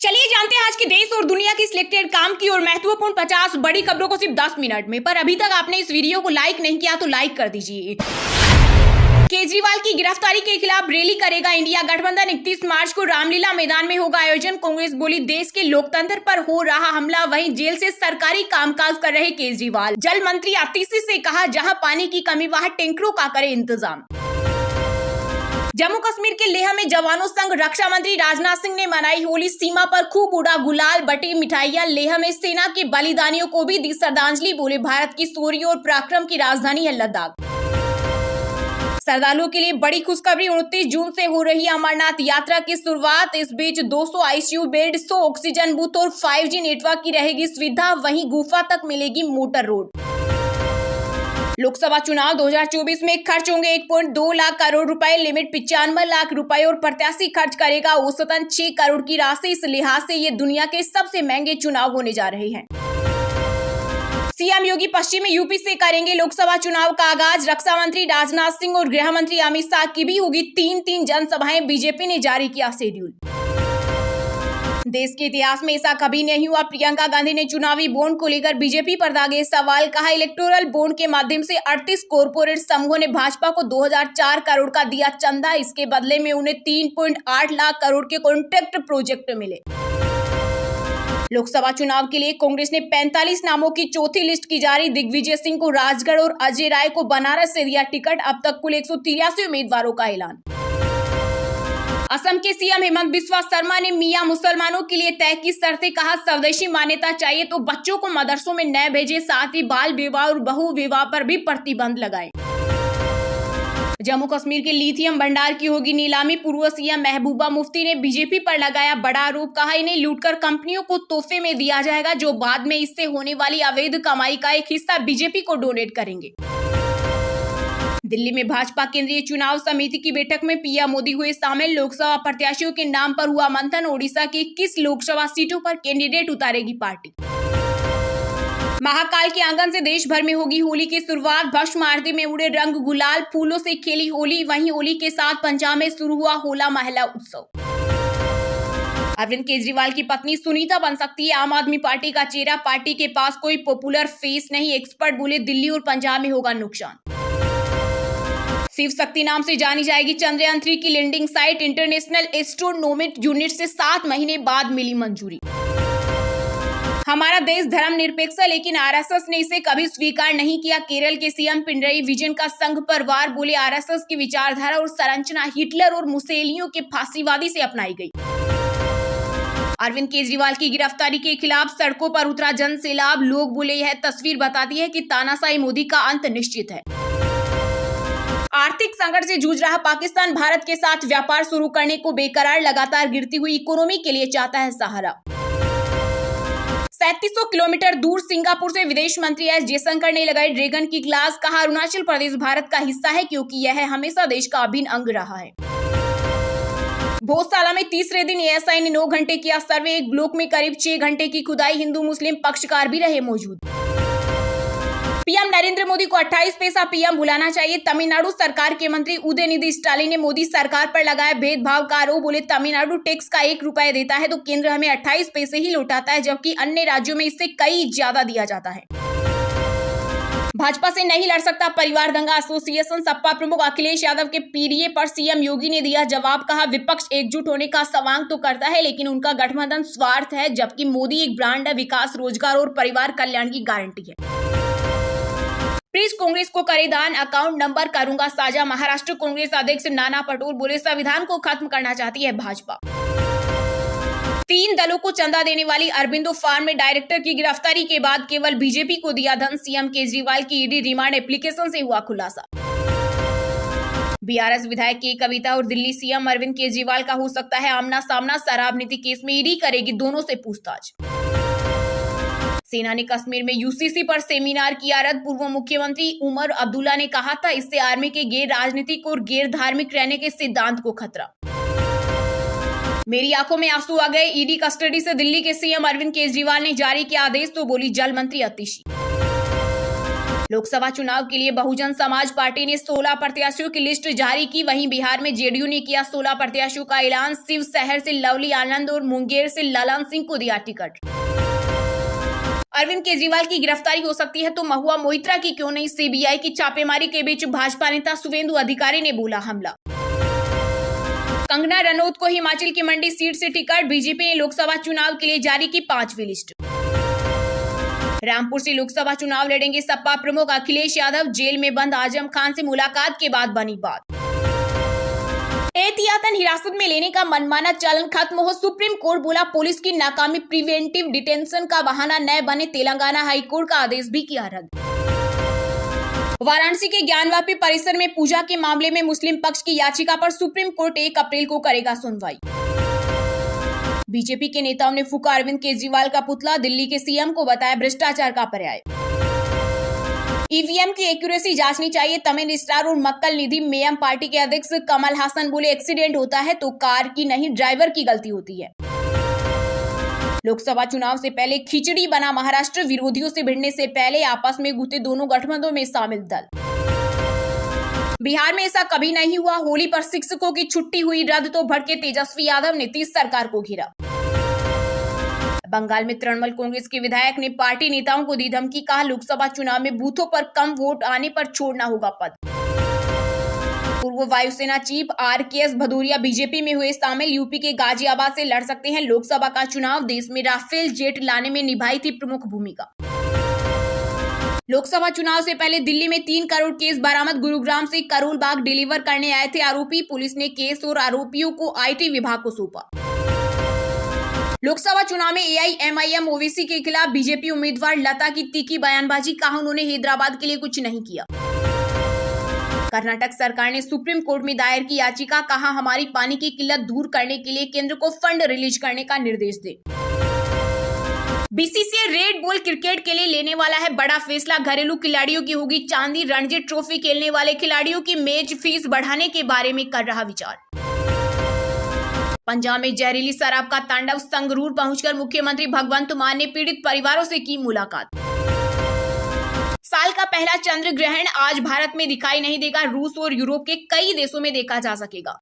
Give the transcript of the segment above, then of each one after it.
चलिए जानते हैं आज के देश और दुनिया की सिलेक्टेड काम की और महत्वपूर्ण 50 बड़ी खबरों को सिर्फ 10 मिनट में। पर अभी तक आपने इस वीडियो को लाइक नहीं किया तो लाइक कर दीजिए। केजरीवाल की गिरफ्तारी के खिलाफ रैली करेगा इंडिया गठबंधन। 31 मार्च को रामलीला मैदान में होगा आयोजन। कांग्रेस बोली देश के लोकतंत्र पर हो रहा हमला। वहीं जेल से सरकारी कामकाज कर रहे केजरीवाल। जल मंत्री आतिशी से कहा जहां पानी की कमी वहां टैंकरों का करे इंतजाम। जम्मू कश्मीर के लेह में जवानों संग रक्षा मंत्री राजनाथ सिंह ने मनाई होली। सीमा पर खूब उड़ा गुलाल, बटी मिठाइयां। लेह में सेना के बलिदानियों को भी दी श्रद्धांजलि। बोले भारत की शौर्य और पराक्रम की राजधानी है लद्दाख। श्रद्धालुओं के लिए बड़ी खुशखबरी। 29 जून से हो रही अमरनाथ यात्रा की शुरुआत। इस बीच 200 आईसीयू बेड, 100 ऑक्सीजन बूथ और 5G नेटवर्क की रहेगी सुविधा। वहीं गुफा तक मिलेगी मोटर रोड। लोकसभा चुनाव 2024 में खर्च होंगे 1.2 लाख करोड़ रुपए। लिमिट 95 लाख रुपए और प्रत्याशी खर्च करेगा औसतन 6 करोड़ की राशि। इस लिहाज से ये दुनिया के सबसे महंगे चुनाव होने जा रहे हैं। सीएम योगी पश्चिमी यूपी से करेंगे लोकसभा चुनाव का आगाज। रक्षा मंत्री राजनाथ सिंह और गृह मंत्री अमित शाह की भी होगी 3 जनसभाएं। बीजेपी ने जारी किया शेड्यूल। देश के इतिहास में ऐसा कभी नहीं हुआ। प्रियंका गांधी ने चुनावी बॉन्ड को लेकर बीजेपी पर दागे सवाल। कहा इलेक्टोरल बॉन्ड के माध्यम से 38 कॉर्पोरेट समूहों ने भाजपा को 2004 करोड़ का दिया चंदा। इसके बदले में उन्हें 3.8 लाख करोड़ के कॉन्ट्रैक्ट प्रोजेक्ट मिले। लोकसभा चुनाव के लिए कांग्रेस ने 45 नामों की चौथी लिस्ट की जारी। दिग्विजय सिंह को राजगढ़ और अजय राय को बनारस से दिया टिकट। अब तक कुल 183 उम्मीदवारों का ऐलान। असम के सीएम हेमंत बिस्वा शर्मा ने मियां मुसलमानों के लिए तय की शर्तें। कहा स्वदेशी मान्यता चाहिए तो बच्चों को मदरसों में न भेजे। साथ ही बाल विवाह और बहु विवाह पर भी प्रतिबंध लगाए। जम्मू कश्मीर के लिथियम भंडार की होगी नीलामी। पूर्व सीएम महबूबा मुफ्ती ने बीजेपी पर लगाया बड़ा आरोप। कहा इन्हें लूटकर कंपनियों को तोहफे में दिया जाएगा, जो बाद में इससे होने वाली अवैध कमाई का एक हिस्सा बीजेपी को डोनेट करेंगे। दिल्ली में भाजपा केंद्रीय चुनाव समिति की बैठक में पीएम मोदी हुए शामिल। लोकसभा प्रत्याशियों के नाम पर हुआ मंथन। ओडिशा की 21 लोकसभा सीटों पर कैंडिडेट उतारेगी पार्टी। महाकाल के आंगन से देश भर में होगी होली की शुरुआत। भस्म आरती में उड़े रंग गुलाल, फूलों से खेली होली। वहीं होली के साथ पंजाब में शुरू हुआ होला महला उत्सव। अरविंद केजरीवाल की पत्नी सुनीता बन सकती है आम आदमी पार्टी का चेहरा। पार्टी के पास कोई पॉपुलर फेस नहीं। एक्सपर्ट बोले दिल्ली और पंजाब में होगा नुकसान। शिव शक्ति नाम से जानी जाएगी चंद्रयान 3 की landing site. International astronomic unit से 7 महीने बाद मिली मंजूरी। हमारा देश धर्मनिरपेक्ष है, लेकिन आरएसएस ने इसे कभी स्वीकार नहीं किया। केरल के सीएम पिनरई विजयन का संघ परिवार। बोले आरएसएस की विचारधारा और संरचना हिटलर और मुसेलिनियों के फांसीवादी से अपनाई गई। अरविंद केजरीवाल की गिरफ्तारी के खिलाफ सड़कों पर उतरा जन सैलाब। लोग बोले यह तस्वीर बताती है कि तानाशाही मोदी का अंत निश्चित है। आर्थिक संकट से जूझ रहा पाकिस्तान भारत के साथ व्यापार शुरू करने को बेकरार। लगातार गिरती हुई इकोनॉमी के लिए चाहता है सहारा। 3700 किलोमीटर दूर सिंगापुर से विदेश मंत्री एस जयशंकर ने लगाई ड्रैगन की क्लास। कहा अरुणाचल प्रदेश भारत का हिस्सा है क्योंकि यह हमेशा देश का अभिन्न अंग रहा है। भोजशाला में तीसरे दिन एएसआई ने 9 घंटे किया सर्वे। एक ब्लॉक में करीब 6 घंटे की खुदाई। हिंदू मुस्लिम पक्षकार भी रहे मौजूद। पीएम नरेंद्र मोदी को 28 पैसा पीएम बुलाना चाहिए। तमिलनाडु सरकार के मंत्री उदयनिधि स्टालिन ने मोदी सरकार पर लगाया भेदभाव का आरोप। बोले तमिलनाडु टैक्स का 1 रुपया देता है तो केंद्र हमें 28 पैसे ही लौटाता है, जबकि अन्य राज्यों में इससे कई ज्यादा दिया जाता है। भाजपा से नहीं लड़ सकता परिवार दंगा एसोसिएशन। सपा प्रमुख अखिलेश यादव के पीडीए पर सीएम योगी ने दिया जवाब। कहा विपक्ष एकजुट होने का सवांग तो करता है, लेकिन उनका गठबंधन स्वार्थ है, जबकि मोदी एक ब्रांड है। विकास, रोजगार और परिवार कल्याण की गारंटी है। प्लीज कांग्रेस को करे दान, अकाउंट नंबर करूंगा साझा। महाराष्ट्र कांग्रेस अध्यक्ष नाना पटोले बोले संविधान को खत्म करना चाहती है भाजपा। 3 दलों को चंदा देने वाली अरबिंदो फार्म में डायरेक्टर की गिरफ्तारी के बाद केवल बीजेपी को दिया धन। सीएम केजरीवाल की ईडी रिमांड एप्लीकेशन से हुआ खुलासा। बीआरएस विधायक के कविता और दिल्ली सीएम अरविंद केजरीवाल का हो सकता है आमना सामना। शराब नीति केस में ईडी करेगी दोनों से पूछताछ। सेना ने कश्मीर में यूसीसी पर सेमिनार किया रद्द। पूर्व मुख्यमंत्री उमर अब्दुल्ला ने कहा था इससे आर्मी के गैर राजनीतिक और गैर धार्मिक रहने के सिद्धांत को खतरा। मेरी आंखों में आंसू आ गए। ईडी कस्टडी से दिल्ली के सीएम अरविंद केजरीवाल ने जारी किया आदेश तो बोली जल मंत्री आतिशी। लोकसभा चुनाव के लिए बहुजन समाज पार्टी ने 16 प्रत्याशियों की लिस्ट जारी की। वहीं बिहार में जेडीयू ने किया 16 प्रत्याशियों का ऐलान। शिवशहर से लवली आनंद और मुंगेर से ललन सिंह को दिया टिकट। अरविंद केजरीवाल की गिरफ्तारी हो सकती है तो महुआ मोइत्रा की क्यों नहीं? सीबीआई की छापेमारी के बीच भाजपा नेता शुवेंदु अधिकारी ने बोला हमला। कंगना रनौत को हिमाचल की मंडी सीट से टिकट। बीजेपी ने लोकसभा चुनाव के लिए जारी की 5वीं लिस्ट। रामपुर से लोकसभा चुनाव लड़ेंगे सपा प्रमुख अखिलेश यादव। जेल में बंद आजम खान से मुलाकात के बाद बनी बात। एहतियातन हिरासत में लेने का मनमाना चलन खत्म हो, सुप्रीम कोर्ट बोला। पुलिस की नाकामी प्रिवेंटिव डिटेंशन का बहाना न बने, तेलंगाना हाईकोर्ट का आदेश भी किया रद्द। वाराणसी के ज्ञानवापी परिसर में पूजा के मामले में मुस्लिम पक्ष की याचिका पर सुप्रीम कोर्ट 1 अप्रैल को करेगा सुनवाई। बीजेपी के नेताओं ने फूका अरविंद केजरीवाल का पुतला। दिल्ली के सीएम को बताया भ्रष्टाचार का पर्याय। ईवीएम की एक्यूरेसी जांचनी चाहिए, तमिल स्टार और मक्कल निधि मेयम पार्टी के अध्यक्ष कमल हासन बोले। एक्सीडेंट होता है तो कार की नहीं ड्राइवर की गलती होती है। लोकसभा चुनाव से पहले खिचड़ी बना महाराष्ट्र। विरोधियों से भिड़ने से पहले आपस में घुटे दोनों गठबंधनों में शामिल दल। बिहार में ऐसा कभी नहीं हुआ, होली पर शिक्षकों की छुट्टी हुई रद्द तो भड़के तेजस्वी यादव, नीतीश सरकार को घेरा। बंगाल में तृणमूल कांग्रेस के विधायक ने पार्टी नेताओं को दी धमकी, कहा लोकसभा चुनाव में बूथों पर कम वोट आने पर छोड़ना होगा पद। पूर्व वायुसेना चीफ आरकेएस भदौरिया बीजेपी में हुए शामिल। यूपी के गाजियाबाद से लड़ सकते हैं लोकसभा का चुनाव। देश में राफेल जेट लाने में निभाई थी प्रमुख भूमिका। लोकसभा चुनाव से पहले दिल्ली में 3 करोड़ केस बरामद। गुरुग्राम से करोल बाग डिलीवर करने आए थे आरोपी। पुलिस ने केस और आरोपियों को आईटी विभाग को सौंपा। लोकसभा चुनाव में एआईएमआईएम ओवैसी के खिलाफ बीजेपी उम्मीदवार लता की तीखी बयानबाजी, कहा उन्होंने हैदराबाद के लिए कुछ नहीं किया। कर्नाटक सरकार ने सुप्रीम कोर्ट में दायर की याचिका, कहा हमारी पानी की किल्लत दूर करने के लिए केंद्र को फंड रिलीज करने का निर्देश दे। बीसीसीआई रेड बॉल क्रिकेट के लिए लेने वाला है बड़ा फैसला। घरेलू खिलाड़ियों की होगी चांदी। रणजी ट्रॉफी खेलने वाले खिलाड़ियों की मैच फीस बढ़ाने के बारे में कर रहा विचार। पंजाब में जहरीली शराब का तांडव। संगरूर पहुंचकर मुख्यमंत्री भगवंत मान ने पीड़ित परिवारों से की मुलाकात। साल का पहला चंद्र ग्रहण आज भारत में दिखाई नहीं देगा। रूस और यूरोप के कई देशों में देखा जा सकेगा।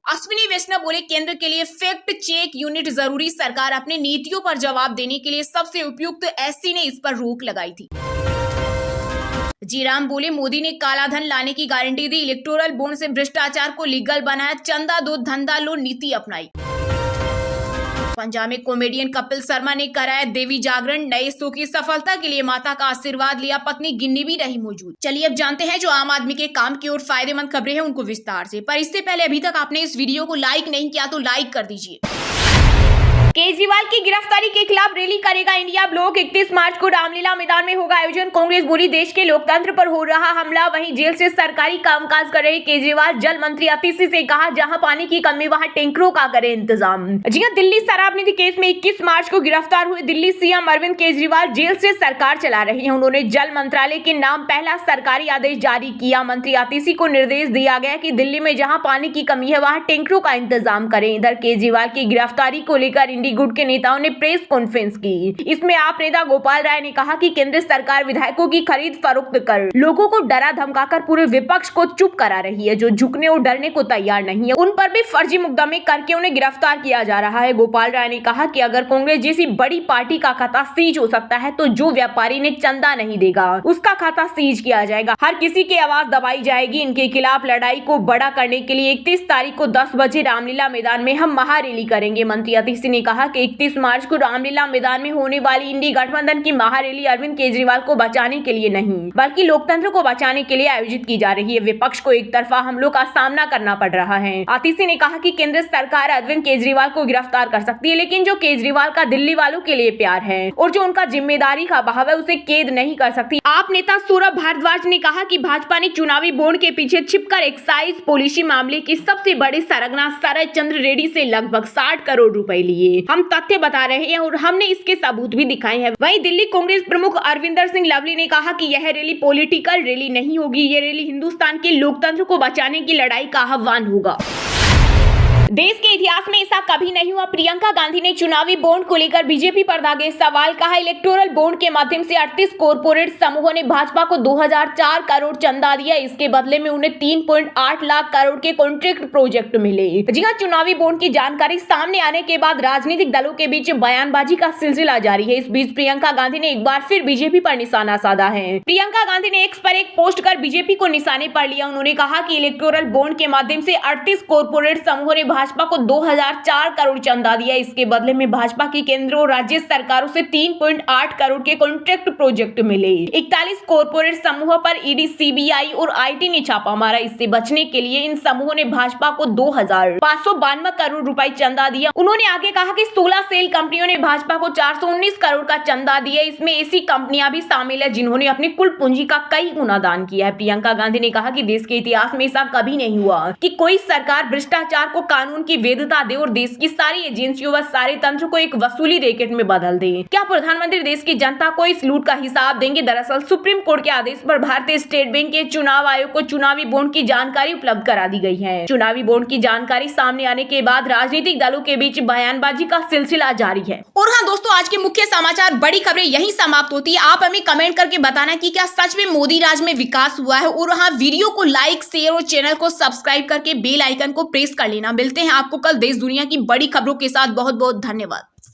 अश्विनी वैष्णव बोले केंद्र के लिए फैक्ट चेक यूनिट जरूरी। सरकार अपनी नीतियों पर जवाब देने के लिए सबसे उपयुक्त एससी ने इस पर रोक लगाई थी। जीराम बोले मोदी ने काला धन लाने की गारंटी दी। इलेक्टोरल बॉन्ड से भ्रष्टाचार को लीगल बनाया। चंदा दो धंधा लो नीति अपनाई। पंजाब में कॉमेडियन कपिल शर्मा ने कराया देवी जागरण। नए शो की सफलता के लिए माता का आशीर्वाद लिया। पत्नी गिन्नी भी रही मौजूद। चलिए अब जानते हैं जो आम आदमी के काम की और फायदेमंद खबरें हैं उनको विस्तार से। पर इससे पहले अभी तक आपने इस वीडियो को लाइक नहीं किया तो लाइक कर दीजिए। केजरीवाल की गिरफ्तारी के खिलाफ रैली करेगा इंडिया ब्लॉक। 31 मार्च को रामलीला मैदान में होगा आयोजन। कांग्रेस बोली देश के लोकतंत्र पर हो रहा हमला। वहीं जेल से सरकारी कामकाज कर रहे केजरीवाल जल मंत्री अतिशी से कहा जहां पानी की कमी वहां टैंकरों का करें इंतजाम। जी हां, दिल्ली शराब नीति केस में 21 मार्च को गिरफ्तार हुए दिल्ली सीएम अरविंद केजरीवाल जेल से सरकार चला रहे हैं। उन्होंने जल मंत्रालय के नाम पहला सरकारी आदेश जारी किया। मंत्री अतिशी को निर्देश दिया गया कि दिल्ली में जहां पानी की कमी है वहां टैंकरों का इंतजाम करें। इधर केजरीवाल की गिरफ्तारी को लेकर गुट के नेताओं ने प्रेस कॉन्फ्रेंस की। इसमें आप नेता गोपाल राय ने कहा कि केंद्र सरकार विधायकों की खरीद फरोख्त कर लोगों को डरा धमकाकर पूरे विपक्ष को चुप करा रही है। जो झुकने और डरने को तैयार नहीं है उन पर भी फर्जी मुकदमे करके उन्हें गिरफ्तार किया जा रहा है। गोपाल राय ने कहा कि अगर कांग्रेस जैसी बड़ी पार्टी का खाता सीज हो सकता है तो जो व्यापारी ने चंदा नहीं देगा उसका खाता सीज किया जाएगा। हर किसी की आवाज दबाई जाएगी। इनके खिलाफ लड़ाई को बड़ा करने के लिए 31 तारीख को 10 बजे रामलीला मैदान में हम महारैली करेंगे। मंत्री अतिशी ने कहा कि 31 मार्च को रामलीला मैदान में होने वाली इंडी गठबंधन की महारैली अरविंद केजरीवाल को बचाने के लिए नहीं बल्कि लोकतंत्र को बचाने के लिए आयोजित की जा रही है। विपक्ष को एक तरफा हमलों का सामना करना पड़ रहा है। अतिशी ने कहा कि केंद्र सरकार अरविंद केजरीवाल को गिरफ्तार कर सकती है लेकिन जो केजरीवाल का दिल्ली वालों के लिए प्यार है और जो उनका जिम्मेदारी का भाव है उसे कैद नहीं कर सकती। आप नेता सौरभ भारद्वाज ने कहा कि भाजपा ने चुनावी बॉन्ड के पीछे छिपकर एक्साइज पॉलिसी मामले की सबसे बड़े सरगना शरद चंद्र रेड्डी से लगभग 60 करोड़ रुपए लिए। हम तथ्य बता रहे हैं और हमने इसके सबूत भी दिखाए हैं। वहीं दिल्ली कांग्रेस प्रमुख अरविंदर सिंह लवली ने कहा कि यह रैली पॉलिटिकल रैली नहीं होगी। यह रैली हिंदुस्तान के लोकतंत्र को बचाने की लड़ाई का आह्वान होगा। देश के इतिहास में ऐसा कभी नहीं हुआ। प्रियंका गांधी ने चुनावी बॉन्ड को लेकर बीजेपी पर दागे सवाल। कहा, इलेक्टोरल बॉन्ड के माध्यम से 38 कॉर्पोरेट समूहों ने भाजपा को 2004 करोड़ चंदा दिया। इसके बदले में उन्हें 3.8 लाख करोड़ के कॉन्ट्रैक्ट प्रोजेक्ट मिले। जी हां, चुनावी बॉन्ड की जानकारी सामने आने के बाद राजनीतिक दलों के बीच बयानबाजी का सिलसिला जारी है। इस बीच प्रियंका गांधी ने एक बार फिर बीजेपी पर निशाना साधा है। प्रियंका गांधी ने एक्स पर एक पोस्ट कर बीजेपी को निशाने पर लिया। उन्होंने कहा कि इलेक्टोरल बॉन्ड के माध्यम से 38 कॉर्पोरेट समूहों ने भाजपा को 2004 करोड़ चंदा दिया। इसके बदले में भाजपा की केंद्र और राज्य सरकारों से 3.8 करोड़ के कॉन्ट्रैक्ट प्रोजेक्ट मिले। 41 कॉर्पोरेट समूहों पर ईडी, सीबीआई और आईटी ने छापा मारा। इससे बचने के लिए इन समूहों ने भाजपा को 2,592 करोड़ रुपए चंदा दिया। उन्होंने आगे कहा कि 16 सेल कंपनियों ने भाजपा को 419 करोड़ का चंदा दिया। इसमें ऐसी कंपनियां भी शामिल है जिन्होंने अपनी कुल पूंजी का कई गुना दान किया है। प्रियंका गांधी ने कहा कि देश के इतिहास में ऐसा कभी नहीं हुआ कि कोई सरकार भ्रष्टाचार को कानून की वैधता दे और देश की सारी एजेंसियों व सारे तंत्र को एक वसूली रैकेट में बदल दे। क्या प्रधानमंत्री देश की जनता को इस लूट का हिसाब देंगे? दरअसल सुप्रीम कोर्ट के आदेश पर भारतीय स्टेट बैंक के चुनाव आयोग को चुनावी बॉन्ड की जानकारी उपलब्ध करा दी गई है। चुनावी बॉन्ड की जानकारी सामने आने के बाद राजनीतिक दलों के बीच बयानबाजी का सिलसिला जारी है। और हाँ दोस्तों, आज के मुख्य समाचार, बड़ी खबरें यहीं समाप्त होती है। आप हमें कमेंट करके बताना कि क्या सच में मोदी राज में विकास हुआ है। और हाँ, वीडियो को लाइक, शेयर और चैनल को सब्सक्राइब करके बेल आइकन को प्रेस कर लेना। मिलते हैं आपको कल देश दुनिया की बड़ी खबरों के साथ। बहुत बहुत धन्यवाद।